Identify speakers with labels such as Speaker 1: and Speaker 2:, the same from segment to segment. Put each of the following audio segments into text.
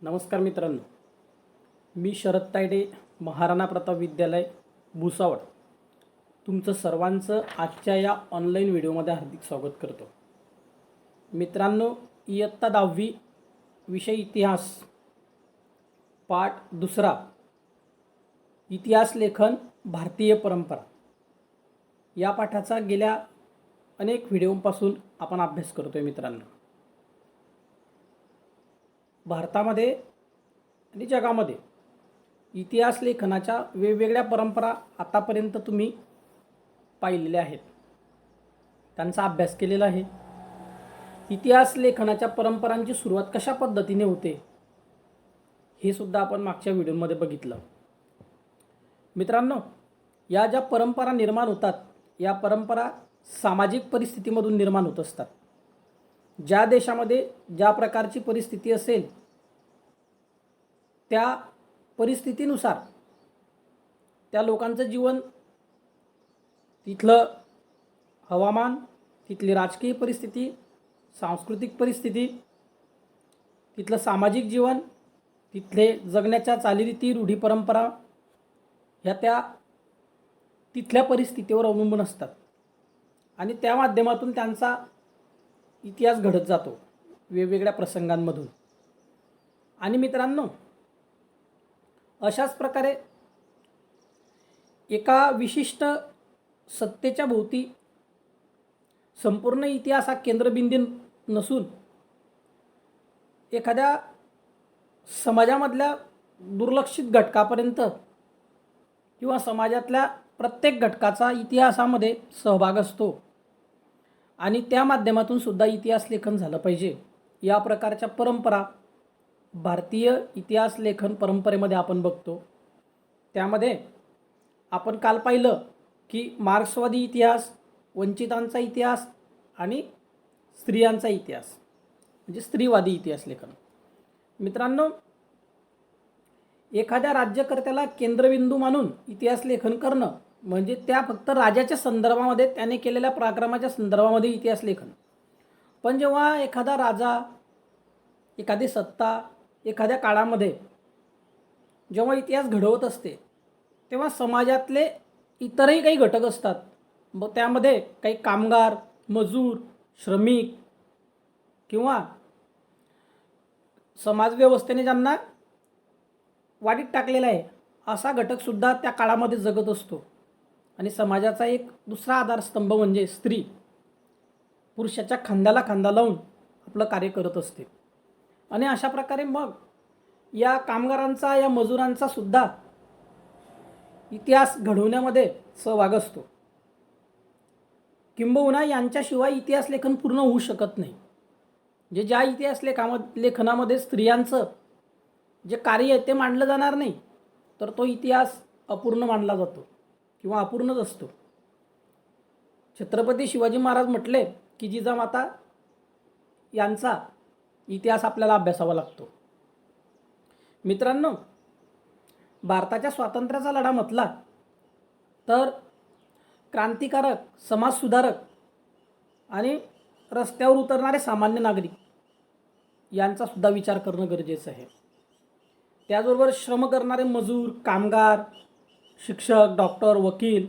Speaker 1: नमस्कार मित्रांनो, मी शरद तायडे, महाराणा प्रताप विद्यालय भुसावळ तुमचं सर्वांचं आजच्या या ऑनलाईन व्हिडिओमध्ये हार्दिक स्वागत करतो. मित्रांनो, इयत्ता 10वी विषय इतिहास पाठ 2 इतिहास लेखन भारतीय परंपरा या पाठाचा गेल्या अनेक व्हिडिओपासून आपण अभ्यास करतोय. मित्रांनो, भारतामध्ये आणि जगामध्ये इतिहास लेखनाच्या वेगवेगळ्या परंपरा आतापर्यंत तुम्ही पाहिलेल्या आहेत, त्यांचा अभ्यास केलेला आहे. इतिहास लेखनाच्या परंपरांची सुरुवात कशा पद्धतीने होते हे सुद्धा आपण मागच्या व्हिडिओमध्ये बघितलं. मित्रांनो, या ज्या परंपरा निर्माण होतात या परंपरा सामाजिक परिस्थितीमधून निर्माण होत असतात. ज्या देशामध्ये ज्या प्रकारची परिस्थिती असेल त्या परिस्थितीनुसार त्या लोकांचं जीवन, तिथलं हवामान, तिथली राजकीय परिस्थिती, सांस्कृतिक परिस्थिती, तिथलं सामाजिक जीवन, तिथले जगण्याच्या चालीरीती, रूढी परंपरा ह्या त्या तिथल्या परिस्थितीवर अवलंबून असतात आणि त्या माध्यमातून त्यांचा इतिहास घडत जातो वेगवेगळ्या प्रसंगांमधून. आणि मित्रांनो, अशाच प्रकारे एका विशिष्ट सत्तेच्या भोवती संपूर्ण इतिहास हा केंद्रबिंदू नसून एखाद्या समाजामधल्या दुर्लक्षित घटकापर्यंत किंवा समाजातल्या प्रत्येक घटकाचा इतिहासामध्ये सहभाग असतो आणि त्या माध्यमातून सुद्धा इतिहास लेखन झालं पाहिजे. या प्रकारच्या परंपरा भारतीय इतिहास लेखन परंपरेमध्ये आपण बघतो. त्यामध्ये आपण काल पाहिलं की मार्क्सवादी इतिहास, वंचितांचा इतिहास आणि स्त्रियांचा इतिहास म्हणजे स्त्रीवादी इतिहास लेखन. मित्रांनो, एखाद्या राज्यकर्त्याला केंद्रबिंदू मानून इतिहास लेखन करणं म्हणजे त्या फक्त राजाच्या संदर्भामध्ये त्याने केलेल्या पराक्रमाच्या संदर्भामध्ये इतिहास लेखन. पण जेव्हा एखादा राजा, एखादी सत्ता एखाद्या काळामध्ये जेव्हा इतिहास घडवत असते तेव्हा समाजातले इतरही काही घटक असतात. मग त्यामध्ये काही कामगार, मजूर, श्रमिक किंवा समाजव्यवस्थेने ज्यांना वाडीत टाकलेला आहे असा घटकसुद्धा त्या काळामध्ये जगत असतो. आणि समाजाचा एक दुसरा आधारस्तंभ म्हणजे स्त्री पुरुषाच्या खांद्याला खांदा लावून आपलं कार्य करत असते. आणि अशा प्रकारे मग या कामगारांचा, या मजुरांचा सुद्धा इतिहास घडवण्यामध्ये सहभाग असतो. किंबहुना यांच्याशिवाय इतिहास लेखन पूर्ण होऊ शकत नाही. ज्या इतिहास लेखनामध्ये स्त्रियांचं जे कार्य आहे ते मांडलं जाणार नाही तर तो इतिहास अपूर्ण मानला जातो किंवा अपूर्णच असतो. छत्रपती शिवाजी महाराज म्हटले की जिजामाता यांचा इतिहास आपल्याला अभ्यासावा लागतो. मित्रांनो, भारताच्या स्वातंत्र्याचा लढा म्हटला तर क्रांतिकारक, समाजसुधारक आणि रस्त्यावर उतरणारे सामान्य नागरिक यांचा सुद्धा विचार करणं गरजेचं आहे. त्याचबरोबर श्रम करणारे मजूर, कामगार, शिक्षक, डॉक्टर, वकील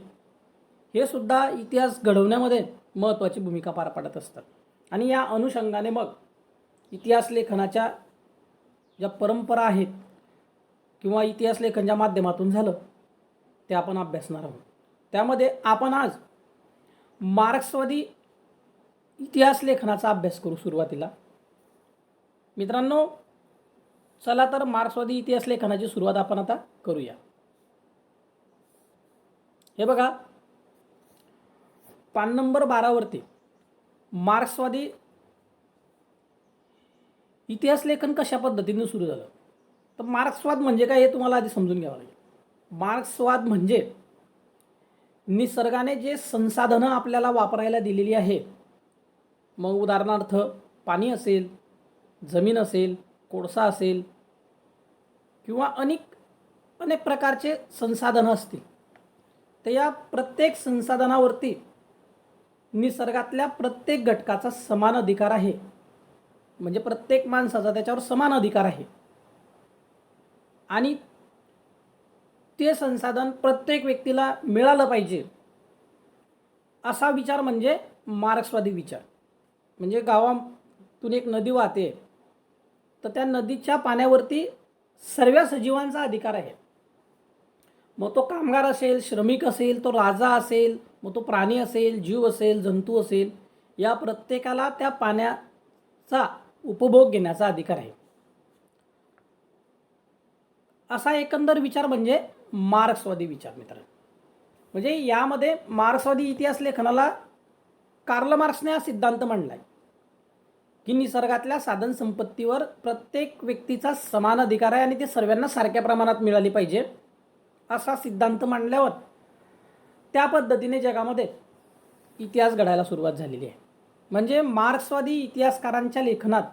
Speaker 1: हे सुद्धा इतिहास घडवण्यामध्ये महत्त्वाची भूमिका पार पाडत असतात. आणि या अनुषंगाने मग इतिहास लेखनाच्या ज्या परंपरा आहेत किंवा इतिहास लेखनाच्या माध्यमातून झालं ते आपण अभ्यासणार आहोत. त्यामध्ये आपण आज मार्क्सवादी इतिहास लेखनाचा अभ्यास करू. सुरुवातीला मित्रांनो, चला तर मार्क्सवादी इतिहास लेखनाची सुरुवात आपण आता करूया. हे बघा, पान नंबर 12 मार्क्सवादी इतिहास लेखन कशा पद्धतीने सुरू झालं. तर मार्क्सवाद म्हणजे काय हे तुम्हाला आधी समजून घ्यावं लागेल. मार्क्सवाद म्हणजे निसर्गाने जे संसाधनं आपल्याला वापरायला दिलेली आहे, मग उदाहरणार्थ पाणी असेल, जमीन असेल, कोळसा असेल किंवा अनेक प्रकारचे संसाधनं असतील, तर या प्रत्येक संसाधनावरती निसर्गातल्या प्रत्येक घटकाचा समान अधिकार आहे. म्हणजे प्रत्येक माणसाचा त्याच्यावर समान अधिकार आहे. आणि ते संसाधन प्रत्येक व्यक्तीला मिळालं पाहिजे, असा विचार म्हणजे मार्क्सवादी विचार. म्हणजे गावातून एक नदी वाहते, तर त्या नदीच्या पाण्यावरती सर्व सजीवांचा अधिकार आहे. मग तो कामगार असेल, श्रमिक असेल, तो राजा असेल, मग तो प्राणी असेल, जीव असेल, जंतू असेल, या प्रत्येकाला त्या पाण्याचा उपभोग घेण्याचा अधिकार आहे. असा एकंदर विचार म्हणजे मार्क्सवादी विचार मित्रांनो. म्हणजे यामध्ये मार्क्सवादी इतिहास लेखनाला कार्ल मार्क्सने हा सिद्धांत मांडला आहे की निसर्गातल्या साधन संपत्तीवर प्रत्येक व्यक्तीचा समान अधिकार आहे आणि ते सर्वांना सारख्या प्रमाणात मिळाली पाहिजे, असा सिद्धांत मांडल्यावर त्या पद्धतीने जगामध्ये इतिहास घडायला सुरुवात झालेली आहे. म्हणजे मार्क्सवादी इतिहासकारांच्या लेखनात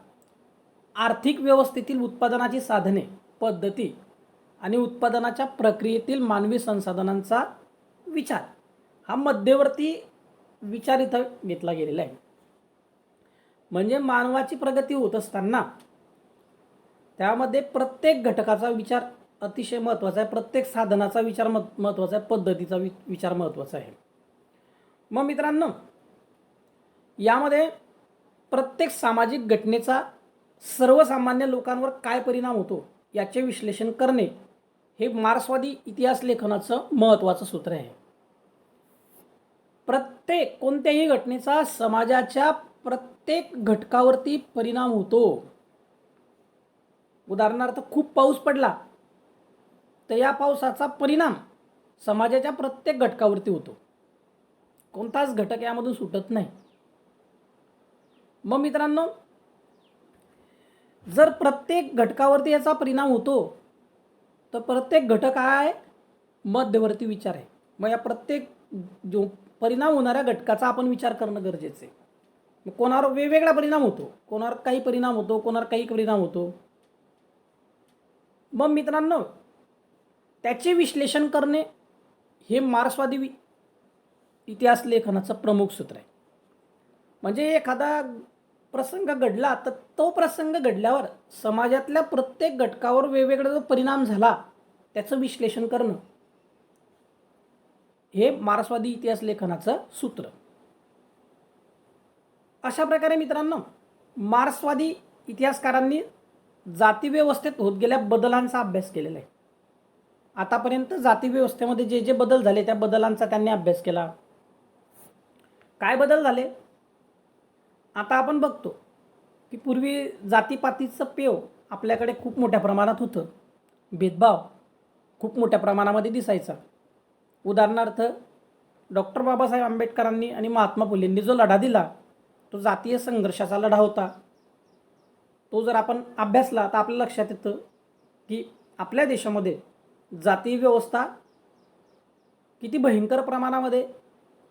Speaker 1: आर्थिक व्यवस्थेतील उत्पादनाची साधने, पद्धती आणि उत्पादनाच्या प्रक्रियेतील मानवी संसाधनांचा विचार हा मध्यवर्ती विचार इथं घेतला गेलेला आहे. म्हणजे मानवाची प्रगती होत असताना त्यामध्ये प्रत्येक घटकाचा विचार अतिशय महत्त्वाचा आहे, प्रत्येक साधनाचा विचार महत्त्वाचा आहे, पद्धतीचा विचार महत्त्वाचा आहे. मग मित्रांनो, यामध्ये प्रत्येक सामाजिक घटनेचा सर्वसामान्य लोकांवर काय परिणाम होतो याचे विश्लेषण करणे हे मार्क्सवादी इतिहास लेखनाचं महत्त्वाचं सूत्र आहे. प्रत्येक कोणत्याही घटनेचा समाजाच्या प्रत्येक घटकावरती परिणाम होतो. उदाहरणार्थ, खूप पाऊस पडला तर या पावसाचा परिणाम समाजाच्या प्रत्येक घटकावरती होतो, कोणताच घटक यामधून सुटत नाही. मग मित्रांनो, जर प्रत्येक घटकावरती याचा परिणाम होतो तर प्रत्येक घटक आहे मध्यवर्ती विचार आहे. मग या प्रत्येक जो परिणाम होणाऱ्या घटकाचा आपण विचार करणं गरजेचं आहे. मग कोणावर वेगवेगळा परिणाम होतो, कोणावर काही परिणाम होतो, कोणावर काही परिणाम होतो. मग मित्रांनो, त्याचे विश्लेषण करणे हे मार्क्सवादी इतिहास लेखनाचं प्रमुख सूत्र आहे. म्हणजे एखादा प्रसंग घडला तर तो प्रसंग घडल्यावर समाजातल्या प्रत्येक घटकावर वेगवेगळा जो परिणाम झाला त्याचं विश्लेषण करणं हे मार्क्सवादी इतिहास लेखनाचं सूत्र. अशा प्रकारे मित्रांनो, मार्क्सवादी इतिहासकारांनी जातीव्यवस्थेत होत गेल्या बदलांचा अभ्यास केलेला आहे. आतापर्यंत जातीव्यवस्थेमध्ये जे जे बदल झाले त्या बदलांचा त्यांनी अभ्यास केला. काय बदल झाले आता आपण बघतो की पूर्वी जातीपातीचं पेव आपल्याकडे खूप मोठ्या प्रमाणात होतं, भेदभाव खूप मोठ्या प्रमाणामध्ये दिसायचा. उदाहरणार्थ, डॉक्टर बाबासाहेब आंबेडकरांनी आणि महात्मा फुलेंनी जो लढा दिला तो जातीय संघर्षाचा लढा होता. तो जर आपण अभ्यासला तर आपल्या लक्षात येतं की आपल्या देशामध्ये जातीय व्यवस्था किती भयंकर प्रमाणामध्ये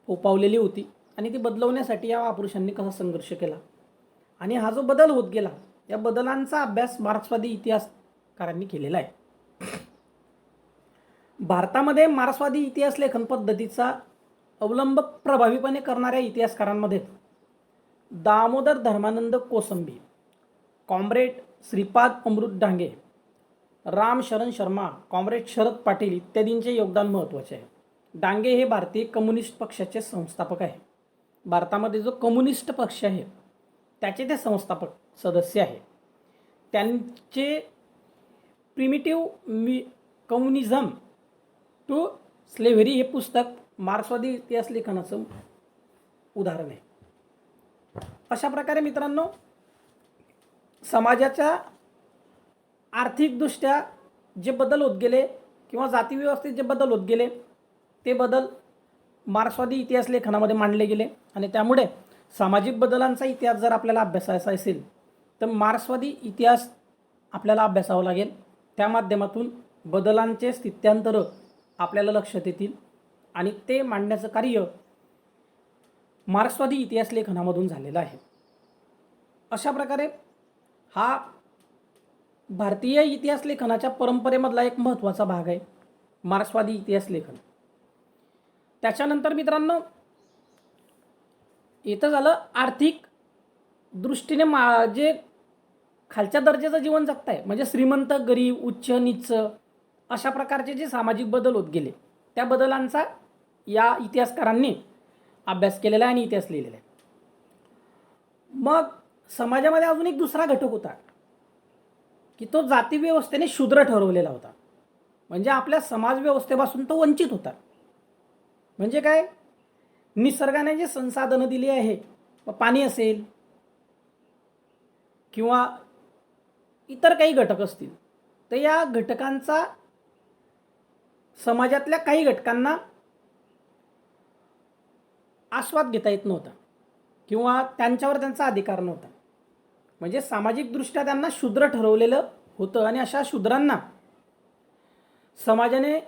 Speaker 1: फोपावलेली होती आणि ती बदलवण्यासाठी या महापुरुषांनी कसा संघर्ष केला आणि हा जो बदल होत गेला या बदलांचा अभ्यास मार्क्सवादी इतिहासकारांनी केलेला आहे. भारतामध्ये मार्क्सवादी इतिहास लेखन पद्धतीचा अवलंब प्रभावीपणे करणाऱ्या इतिहासकारांमध्ये दामोदर धर्मानंद कोसंबी, कॉम्रेड श्रीपाद अमृत डांगे, राम शरण शर्मा, कॉम्रेड शरद पाटील इत्यादींचे योगदान महत्त्वाचे आहे. डांगे हे भारतीय कम्युनिस्ट पक्षाचे संस्थापक आहे. भारतामध्ये जो कम्युनिस्ट पक्ष आहे त्याचे ते संस्थापक सदस्य आहे. त्यांचे प्रिमिटिव्ह कम्युनिझम टू स्लेव्हरी हे पुस्तक मार्क्सवादी इतिहास लेखनाचं उदाहरण आहे. अशा प्रकारे मित्रांनो, समाजाच्या आर्थिकदृष्ट्या जे बदल होत गेले किंवा जातीव्यवस्थेत जे बदल होत गेले ते बदल मार्क्सवादी इतिहास लेखनामध्ये मांडले गेले आणि त्यामुळे सामाजिक बदलांचा इतिहास जर आपल्याला अभ्यासायचा असेल तर मार्क्सवादी इतिहास आपल्याला अभ्यासावा लागेल. त्या माध्यमातून बदलांचे स्थित्यांतर आपल्याला लक्षात येतील आणि ते मांडण्याचं कार्य मार्क्सवादी इतिहास लेखनामधून झालेलं आहे. अशा प्रकारे हा भारतीय इतिहास लेखनाच्या परंपरेमधला एक महत्त्वाचा भाग आहे मार्क्सवादी इतिहास लेखन. त्याच्यानंतर मित्रांनो, इथं झालं आर्थिक दृष्टीने जे खालच्या दर्जाचं जीवन जगताय, म्हणजे श्रीमंत गरीब उच्च नीच अशा प्रकारचे जे सामाजिक बदल होत गेले, त्या बदलांचा या इतिहासकारांनी अभ्यास केलेला आहे आणि इतिहास लिहिलेला आहे. मग समाजामध्ये अजून एक दुसरा घटक होता की तो जाती व्यवस्थेने शूद्र ठरवलेला होता. म्हणजे आपल्या समाज व्यवस्थेपासून तो वंचित होता. म्हणजे काय, निसर्गाने जे संसाधनं दिली आहे, पाणी असेल किंवा इतर काही घटक असतील, तर या घटकांचा समाजातल्या काही घटकांना आस्वाद घेता येत नव्हता किंवा त्यांच्यावर त्यांचा अधिकार नव्हता. म्हणजे सामाजिकदृष्ट्या त्यांना शूद्र ठरवलेलं होतं आणि अशा शूद्रांना समाजाने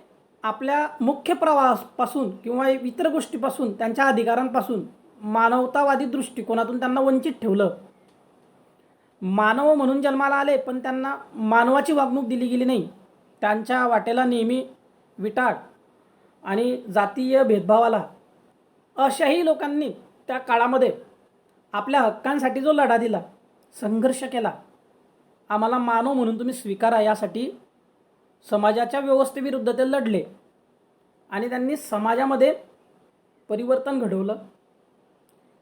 Speaker 1: आपल्या मुख्य प्रवाहापासून किंवा इतर गोष्टीपासून, त्यांच्या अधिकारांपासून मानवतावादी दृष्टिकोनातून त्यांना वंचित ठेवलं. मानव म्हणून जन्माला आले, पण त्यांना मानवाची वागणूक दिली गेली नाही. त्यांच्या वाटेला नेहमी विटाळ आणि जातीय भेदभावाला अशाही लोकांनी त्या काळामध्ये आपल्या हक्कांसाठी जो लढा दिला, संघर्ष केला, आम्हाला मानव म्हणून तुम्ही स्वीकारा, यासाठी समाजाच्या व्यवस्थेविरुद्ध ते लढले आणि त्यांनी समाजामध्ये परिवर्तन घडवलं.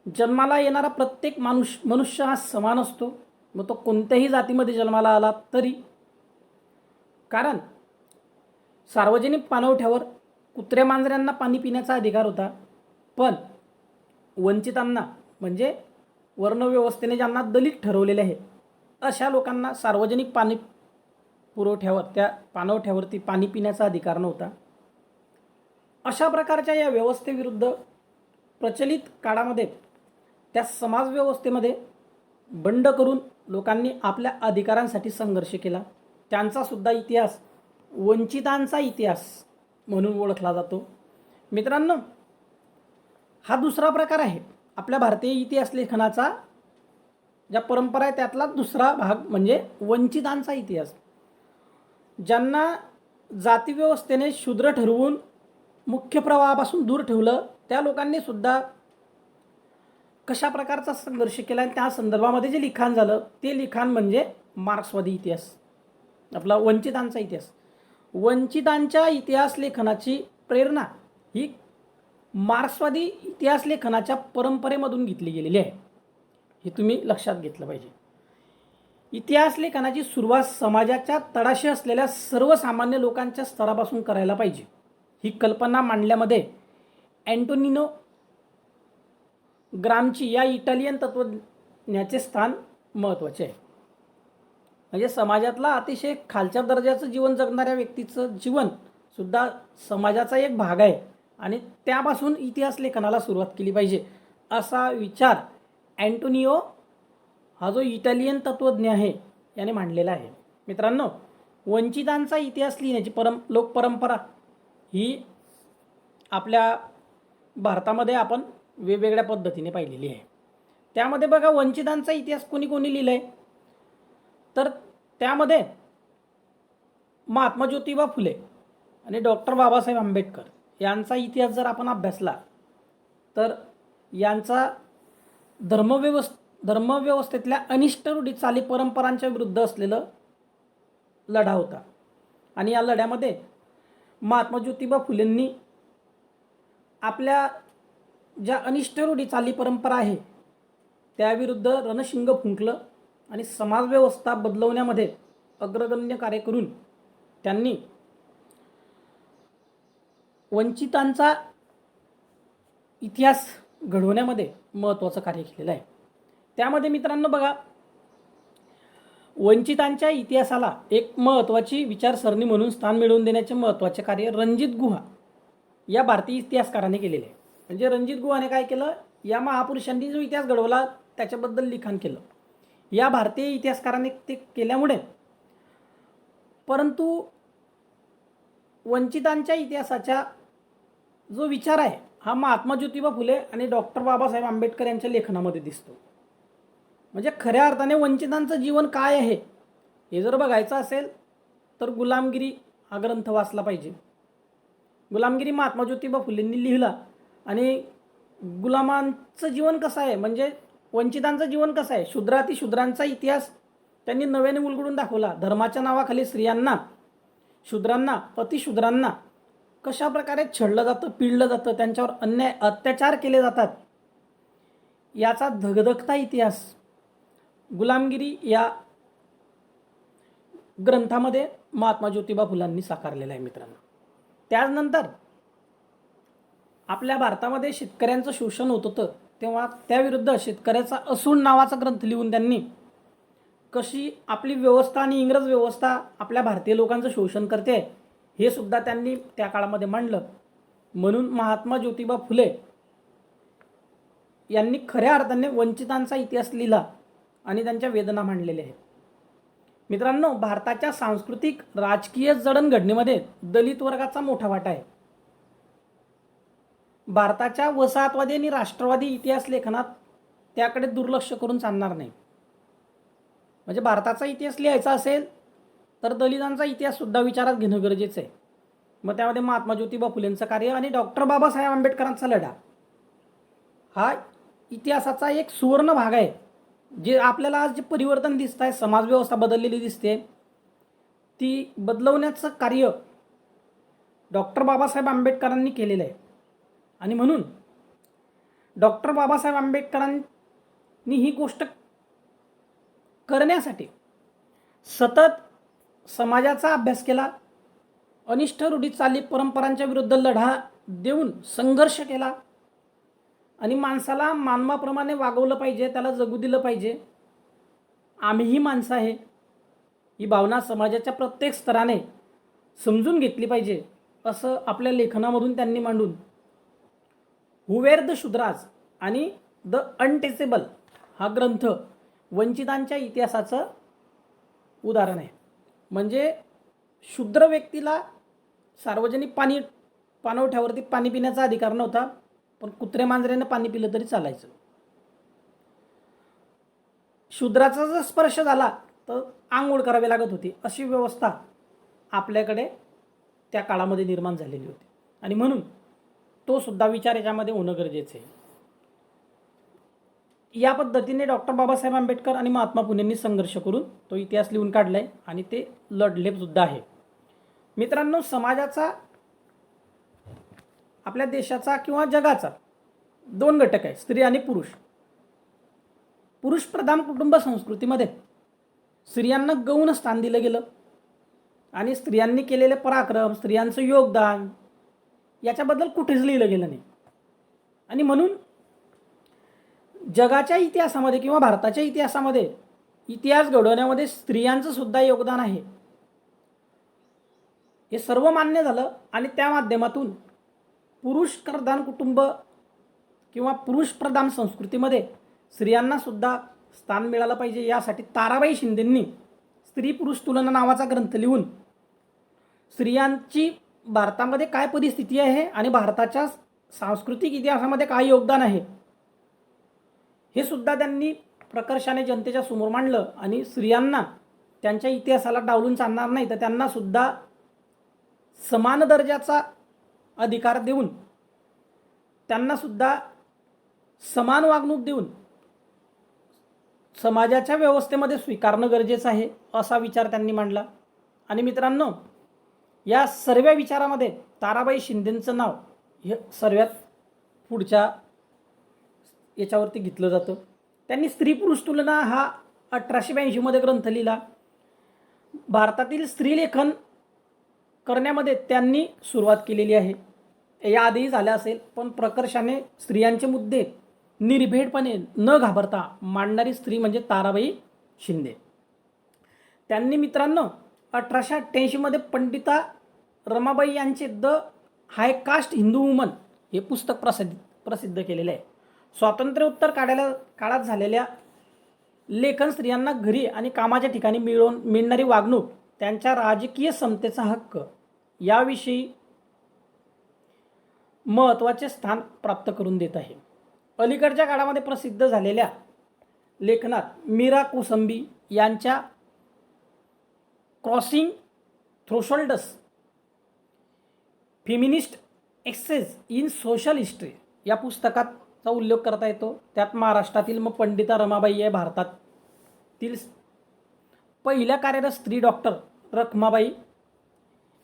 Speaker 1: जन्माला येणारा प्रत्येक मनुष्य हा समान असतो, मग तो कोणत्याही जातीमध्ये जन्माला आला तरी. कारण सार्वजनिक पाणवठ्यावर कुत्र्या मांजऱ्यांना पाणी पिण्याचा अधिकार होता, पण वंचितांना म्हणजे वर्णव्यवस्थेने ज्यांना दलित ठरवलेले आहे अशा लोकांना सार्वजनिक पाणी पुरवठ्यावर, त्या पाणवठ्यावरती पाणी पिण्याचा अधिकार नव्हता. अशा प्रकारच्या या व्यवस्थेविरुद्ध प्रचलित काळामध्ये त्या समाजव्यवस्थेमध्ये बंड करून लोकांनी आपल्या अधिकारांसाठी संघर्ष केला. त्यांचा सुद्धा इतिहास वंचितांचा इतिहास म्हणून ओळखला जातो. मित्रांनो, हा दुसरा प्रकार आहे आपल्या भारतीय इतिहास लेखनाचा, ज्या परंपरा आहे त्यातला दुसरा भाग म्हणजे वंचितांचा इतिहास. ज्यांना जातीव्यवस्थेने शूद्र ठरवून मुख्य प्रवाहापासून दूर ठेवलं, त्या लोकांनी सुद्धा कशा प्रकारचा संघर्ष केला आणि त्या संदर्भामध्ये जे लिखाण झालं ते लिखाण म्हणजे मार्क्सवादी इतिहास, आपला वंचितांचा इतिहास. वंचितांच्या इतिहास लेखनाची प्रेरणा ही मार्क्सवादी इतिहास लेखनाच्या परंपरेमधून घेतली गेलेली आहे, हे तुम्ही लक्षात घेतलं पाहिजे. इतिहास लेखनाची सुरुवात समाजाच्या तळाशी असलेल्या सर्वसामान्य लोकांच्या स्तरापासून करायला पाहिजे, ही कल्पना मांडल्यामध्ये अँटोनिनो ग्रामची या इटालियन तत्त्वज्ञाचे स्थान महत्त्वाचे आहे. म्हणजे समाजातला अतिशय खालच्या दर्जाचं जीवन जगणाऱ्या व्यक्तीचं जीवनसुद्धा समाजाचा एक भाग आहे आणि त्यापासून इतिहास लेखनाला सुरुवात केली पाहिजे, असा विचार अँटोनियो हा जो इटालियन तत्त्वज्ञ आहे याने मांडलेला आहे. मित्रांनो, वंचितांचा इतिहास लिहिण्याची लोकपरंपरा ही आपल्या भारतामध्ये आपण वेगवेगळ्या पद्धतीने पाहिलेली आहे. त्यामध्ये बघा, वंचितांचा इतिहास कोणी कोणी लिहिला आहे, तर त्यामध्ये महात्मा ज्योतिबा फुले आणि डॉक्टर बाबासाहेब आंबेडकर यांचा इतिहास जर आपण अभ्यासला तर यांचा धर्मव्यवस्थेतल्या अनिष्ट रूढी चाली परंपरांच्या विरुद्ध असलेलं लढा होता. आणि या लढ्यामध्ये महात्मा ज्योतिबा फुलेंनी आपल्या ज्या अनिष्ट रूढी चाली परंपरा आहे त्याविरुद्ध रणशिंग फुंकलं आणि समाजव्यवस्था बदलवण्यामध्ये अग्रगण्य कार्य करून त्यांनी वंचितांचा इतिहास घडवण्यामध्ये महत्त्वाचं कार्य केलेलं आहे. त्यामध्ये मित्रांनो बघा, वंचितांच्या इतिहासाला एक महत्त्वाची विचारसरणी म्हणून स्थान मिळवून देण्याचे महत्त्वाचे कार्य रणजित गुहा या भारतीय इतिहासकाराने केलेले आहे. म्हणजे रणजित गुहाने काय केलं, या महापुरुषांनी जो इतिहास घडवला त्याच्याबद्दल लिखाण केलं. या भारतीय इतिहासकाराने ते केल्यामुळे, परंतु वंचितांच्या इतिहासाचा जो विचार आहे हा महात्मा ज्योतिबा फुले आणि डॉक्टर बाबासाहेब आंबेडकर यांच्या लेखनामध्ये दिसतो. म्हणजे खऱ्या अर्थाने वंचितांचं जीवन काय आहे हे जर बघायचं असेल तर गुलामगिरी हा ग्रंथ वाचला पाहिजे. गुलामगिरी महात्मा ज्योतिबा फुलेंनी लिहिला आणि गुलामांचं जीवन कसं आहे, म्हणजे वंचितांचं जीवन कसं आहे, शूद्रातिशूद्रांचा इतिहास त्यांनी नव्याने उलगडून दाखवला. धर्माच्या नावाखाली स्त्रियांना, शूद्रांना, अतिशूद्रांना कशा प्रकारे छळलं जातं, पिळलं जातं, त्यांच्यावर अन्याय अत्याचार केले जातात, याचा धगधगता इतिहास गुलामगिरी या ग्रंथामध्ये महात्मा ज्योतिबा फुलांनी साकारलेला आहे मित्रांनो. त्यानंतर आपल्या भारतामध्ये शेतकऱ्यांचं शोषण होत होतं, तेव्हा त्याविरुद्ध शेतकऱ्याचा असूड नावाचा ग्रंथ लिहून त्यांनी कशी आपली व्यवस्था आणि इंग्रज व्यवस्था आपल्या भारतीय लोकांचं शोषण करते हे सुद्धा त्यांनी त्या काळामध्ये मांडलं. म्हणून महात्मा ज्योतिबा फुले यांनी खऱ्या अर्थाने वंचितांचा इतिहास लिहिला आणि त्यांच्या वेदना मांडलेल्या आहेत. मित्रांनो, भारताच्या सांस्कृतिक राजकीय जडणघडणीमध्ये दलित वर्गाचा मोठा वाटा आहे. भारताच्या वसाहतवादी आणि राष्ट्रवादी इतिहास लेखनात त्याकडे दुर्लक्ष करून चालणार नाही. म्हणजे भारताचा इतिहास लिहायचा असेल तर दलितांचा इतिहास सुद्धा विचारात घेणं गरजेचं आहे. मग त्यामध्ये महात्मा ज्योतिबा फुलेंचं कार्य आणि डॉक्टर बाबासाहेब आंबेडकरांचा लढा हा इतिहासाचा एक सुवर्ण भाग आहे. जे आपल्याला आज जे परिवर्तन दिसत आहे, समाजव्यवस्था बदललेली दिसते, ती बदलवण्याचं कार्य डॉक्टर बाबासाहेब आंबेडकरांनी केलेलं आहे. आणि म्हणून डॉक्टर बाबासाहेब आंबेडकरांनी ही गोष्ट करण्यासाठी सतत समाजाचा अभ्यास केला, अनिष्ट रूढी चाली परंपरांच्या विरुद्ध लढा देऊन संघर्ष केला आणि माणसाला मानवाप्रमाणे वागवलं पाहिजे, त्याला जगू दिलं पाहिजे. आम्हीही माणसं आहे ही भावना समाजाच्या प्रत्येक स्तराने समजून घेतली पाहिजे, असं आपल्या लेखनामधून त्यांनी मांडून हू वेर द शूद्राज आणि द अनटेचेबल हा ग्रंथ वंचितांच्या इतिहासाचं उदाहरण आहे. म्हणजे शूद्र व्यक्तीला सार्वजनिक पाणवठ्यावरती पाणी पिण्याचा अधिकार नव्हता, पण कुत्रे मांजरेने पाणी पिलं तरी चालायचं. शूद्राचा जर स्पर्श झाला तर आंघोळ करावी लागत होती, अशी व्यवस्था आपल्याकडे त्या काळामध्ये निर्माण झालेली होती. आणि म्हणून तो सुद्धा विचार याच्यामध्ये होणं गरजेचं आहे. या पद्धतीने डॉक्टर बाबासाहेब आंबेडकर आणि महात्मा फुलेंनी संघर्ष करून तो इतिहास लिहून काढलाय आणि ते लढले सुद्धा आहे. मित्रांनो, समाजाचा, आपल्या देशाचा किंवा जगाचा दोन घटक आहे, स्त्री आणि पुरुष. पुरुष प्रधान कुटुंब संस्कृतीमध्ये स्त्रियांना गौण स्थान दिलं गेलं आणि स्त्रियांनी केलेले पराक्रम, स्त्रियांचं योगदान याच्याबद्दल कुठेच लिहिलं गेलं नाही. आणि म्हणून जगाच्या इतिहासामध्ये किंवा भारताच्या इतिहासामध्ये इतिहास घडवण्यामध्ये स्त्रियांचं सुद्धा योगदान आहे हे सर्व मान्य झालं. आणि त्या माध्यमातून पुरुष प्रधान कुटुंब किंवा पुरुष प्रधान संस्कृतीमध्ये स्त्रियांना सुद्धा स्थान मिळालं पाहिजे, यासाठी ताराबाई शिंदेंनी स्त्री पुरुष तुलना नावाचा ग्रंथ लिहून स्त्रियांची भारतामध्ये काय परिस्थिती आहे आणि भारताच्या सांस्कृतिक इतिहासामध्ये काय योगदान आहे हे सुद्धा त्यांनी प्रकर्षाने जनतेच्या समोर मांडलं. आणि स्त्रियांना त्यांच्या इतिहासाला डावलून चालणार नाही, तर त्यांना सुद्धा समान दर्जाचा अधिकार देऊन, त्यांना सुद्धा समान वागणूक देऊन समाजाच्या व्यवस्थेमध्ये स्वीकारणं गरजेचं आहे, असा विचार त्यांनी मांडला. आणि मित्रांनो, या सर्व विचारामध्ये ताराबाई शिंदेंचं नाव हे सर्वात पुढच्या याच्यावरती घेतलं जातं. त्यांनी स्त्री पुरुष तुलना हा 1882 मध्ये ग्रंथ लिहिला. भारतातील स्त्रीलेखन करण्यामध्ये त्यांनी सुरुवात केलेली आहे. याआधीही झाल्या असेल, पण प्रकर्षाने स्त्रियांचे मुद्दे निर्भीडपणे न घाबरता मांडणारी स्त्री म्हणजे ताराबाई शिंदे. त्यांनी मित्रांनो 1888 मध्ये पंडिता रमाबाई यांचे the high caste Hindu woman हे पुस्तक प्रसिद्ध केलेले आहे. स्वातंत्र्योत्तर काळात झालेल्या लेखन, स्त्रियांना घरी आणि कामाच्या ठिकाणी मिळणारी वागणूक, त्यांच्या राजकीय समतेचा हक्क याविषयी महत्त्वाचे स्थान प्राप्त करून देत आहे. अलीकडच्या काळामध्ये प्रसिद्ध झालेल्या लेखनात मीरा कोसंबी यांच्या crossing thresholds feminist essays in social history या पुस्तकाचा उल्लेख करता येतो. त्यात महाराष्ट्रातील मग पंडिता रमाबाई आहे, भारतातील पहिल्या कार्यरत स्त्री डॉक्टर रखमाबाई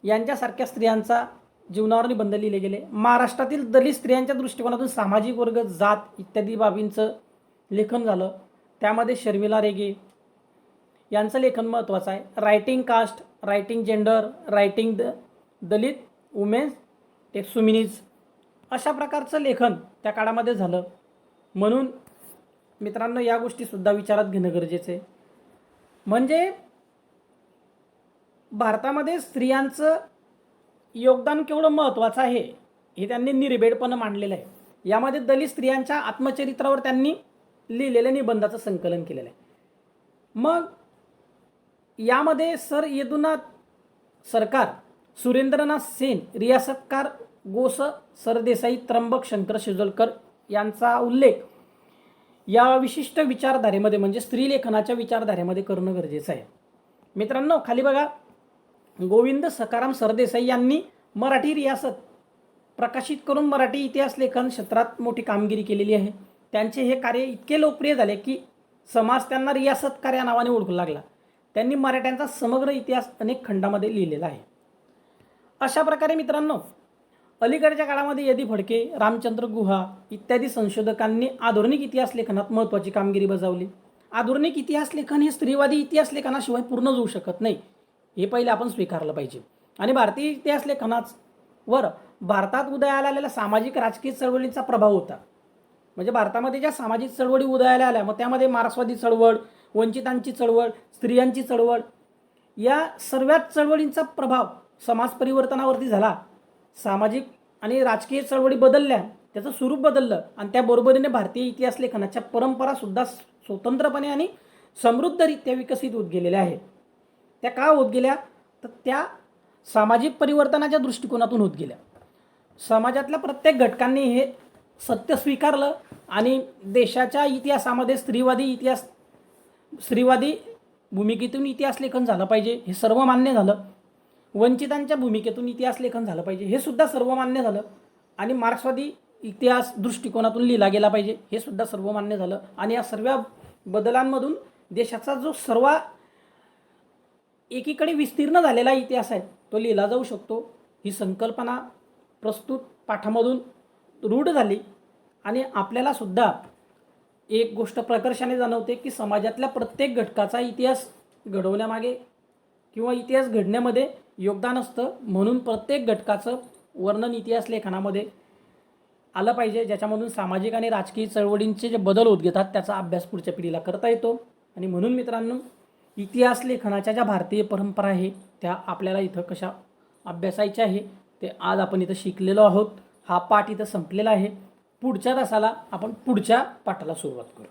Speaker 1: यांच्यासारख्या स्त्रियांचा जीवनावर निबंध लिहिले गेले. महाराष्ट्रातील दलित स्त्रियांच्या दृष्टिकोनातून सामाजिक वर्ग, जात इत्यादी बाबींचं लेखन झालं. त्यामध्ये शर्मिला रेगे यांचं लेखन महत्त्वाचं आहे. Writing caste, writing gender, writing Dalit women's testimonies अशा प्रकारचं लेखन त्या काळामध्ये झालं. म्हणून मित्रांनो या गोष्टीसुद्धा विचारात घेणं गरजेचं आहे. म्हणजे भारतामध्ये स्त्रियांचं योगदान केवढं महत्त्वाचं आहे हे त्यांनी निर्भीडपणे मांडलेलं आहे. यामध्ये दलित स्त्रियांच्या आत्मचरित्रावर त्यांनी लिहिलेल्या निबंधाचं संकलन केलेलं आहे. मग यामध्ये सर यदुनाथ सरकार, सुरेंद्रनाथ सेन, रियासतकार गोस सरदेसाई, त्र्यंबक शंकर शेजवलकर यांचा उल्लेख या विशिष्ट विचारधारेमध्ये म्हणजे स्त्रीलेखनाच्या विचारधारेमध्ये करणं गरजेचं आहे. मित्रांनो खाली बघा, गोविंद सखाराम सरदेसाई यांनी मराठी रियासत प्रकाशित करून मराठी इतिहास लेखन क्षेत्रात मोठी कामगिरी केलेली आहे. त्यांचे हे कार्य इतके लोकप्रिय झाले की समाज त्यांना रियासतकार या नावाने ओळखू लागला. त्यांनी मराठ्यांचा समग्र इतिहास अनेक खंडामध्ये लिहिलेला आहे. अशा प्रकारे मित्रांनो अलीकडच्या काळामध्ये यदी फडके, रामचंद्र गुहा इत्यादी संशोधकांनी आधुनिक इतिहास लेखनात महत्त्वाची कामगिरी बजावली. आधुनिक इतिहास लेखन हे स्त्रीवादी इतिहास लेखनाशिवाय पूर्ण होऊ शकत नाही, हे पहिले आपण स्वीकारलं पाहिजे. आणि भारतीय इतिहास लेखनावर भारतात उदयाला आलेल्या सामाजिक राजकीय चळवळींचा प्रभाव होता. म्हणजे भारतामध्ये ज्या सामाजिक चळवळी उदयाला आल्या, मग त्यामध्ये मार्क्सवादी चळवळ, वंचितांची चळवळ, स्त्रियांची चळवळ या सर्व चळवळींचा प्रभाव समाज परिवर्तनावरती झाला. सामाजिक आणि राजकीय चळवळी बदलल्या, त्याचं स्वरूप बदललं आणि त्याबरोबरीने भारतीय इतिहास लेखनाच्या परंपरासुद्धा स्वतंत्रपणे आणि समृद्धरित्या विकसित होत गेलेल्या आहेत. त्या का होत गेल्या तर त्या सामाजिक परिवर्तनाच्या दृष्टिकोनातून होत गेल्या. समाजातल्या प्रत्येक घटकांनी हे सत्य स्वीकारलं आणि देशाच्या इतिहासामध्ये स्त्रीवादी भूमिकेतून इतिहास लेखन झालं पाहिजे हे सर्व मान्य झालं. वंचितांच्या भूमिकेतून इतिहास लेखन झालं पाहिजे हे सुद्धा सर्व मान्य झालं. आणि मार्क्सवादी इतिहास दृष्टिकोनातून लिहिला गेला पाहिजे हे सुद्धा सर्व मान्य झालं. आणि या सर्व बदलांमधून देशाचा जो सर्व एकीकडे विस्तीर्ण झालेला इतिहास आहे तो लिहिला जाऊ शकतो. ही संकल्पना प्रस्तुत पाठामधून रूढ झाली आणि आपल्याला सुद्धा एक गोष्ट प्रकर्षाने जाणवते की समाजातल्या प्रत्येक घटकाचा इतिहास घडवण्यामागे किंवा इतिहास घडण्यामध्ये योगदान असतं. म्हणून प्रत्येक घटकाचं वर्णन इतिहास लेखनामध्ये आलं पाहिजे, ज्याच्यामधून सामाजिक आणि राजकीय चळवळींचे जे बदल होत घेतात त्याचा अभ्यास पुढच्या पिढीला करता येतो. आणि म्हणून मित्रांनो इतिहास लेखनाच्या ज्या भारतीय परंपरा आहे त्या आपल्याला इथं कशा अभ्यासायच्या आहे ते आज आपण इथं शिकलेलो आहोत. हा पाठ इथं संपलेला आहे. पुढच्या तासाला आपण पुढच्या पाठाला सुरुवात करू.